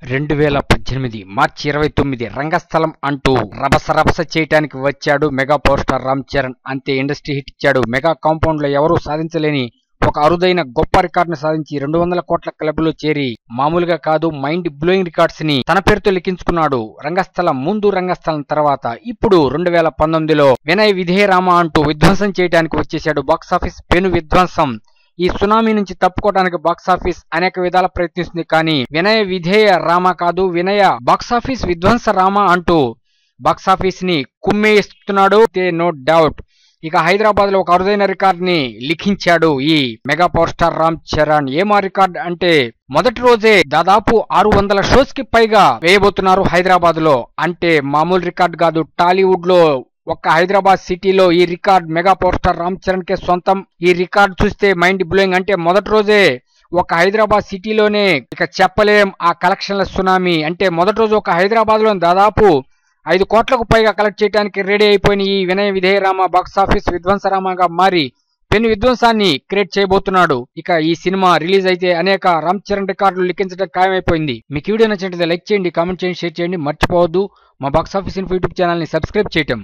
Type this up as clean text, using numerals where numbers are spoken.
2018 మార్చి 29 రంగస్థలం అంటూ రభస చేయటానికి వచ్చాడు mega power star Ram Charan. అంతే ఇండస్ట్రీ హిట్ ఇచ్చాడు. మెగా కాంపౌండ్ లో ఎవరూ సాధించలేని ఒక అరుదైన గొప్ప రికార్డును సాధించి 200 కోట్ల క్లబ్ లో చేరి మామూలుగా కాదు మైండ్ బ్లోయింగ్ రికార్డ్స్ ని తన పేరుతో లిఖించుకున్నాడు. రంగస్థలం ముందు, రంగస్థలం తర్వాత ఇప్పుడు 2019లో వినయ విధేయ రామ అంటూ విధ్వంసం చేయడానికి వచ్చేశాడు. బాక్సాఫీస్ పెను విధ్వంసం. ఈ సునామీ నుంచి తప్పుకోవడానికి బాక్సాఫీస్ అనేక విధాల ప్రయత్నిస్తుంది. కానీ వినయ విధేయ రామ కాదు, వినయ బాక్సాఫీస్ విధ్వంస రామ అంటూ బాక్సాఫీస్ ని కుమ్మేస్తున్నాడు. No doubt. ఇక హైదరాబాద్ లో ఒక అరుదైన రికార్డ్ ని లిఖించాడు ఈ mega power star Ram Charan. ఏమా రికార్డ్ అంటే మొదటి రోజే దాదాపు 600 షోస్ కి పైగా వేయబోతున్నారు హైదరాబాద్ లో. అంటే మామూలు రికార్డ్ కాదు. టాలీవుడ్ లో ఒక్క హైదరాబాద్ సిటీలో ఈ record mega power star Ram Charan కే సొంతం. ఈ రికార్డ్ చూస్తే మైండ్ బ్లోయింగ్. అంటే మొదటి రోజే ఒక హైదరాబాద్ సిటీలోనే ఇక చెప్పలేం ఆ కలెక్షన్ల సునామీ. అంటే మొదటి రోజు ఒక హైదరాబాద్ లో దాదాపు 5 కోట్లకు పైగా కలెక్ట్ చేయడానికి రెడీ అయిపోయిన ఈ వినయ విధేయ రామ బాక్సాఫీస్ విధ్వంసరామగా మారి పెను విధ్వంసాన్ని క్రియేట్ చేయబోతున్నాడు. ఇక ఈ సినిమా రిలీజ్ అయితే అనేక రామ్ చరణ్ రికార్డులు లిఖించడం ఖాయమైపోయింది. మీకు వీడియో నచ్చినట్లయితే లైక్ చేయండి, కామెంట్ చేయండి, షేర్ చేయండి. మర్చిపోవద్దు మా బాక్సాఫీస్ ఇన్ఫో యూట్యూబ్ ఛానల్ ని సబ్స్క్రైబ్ చేయటం.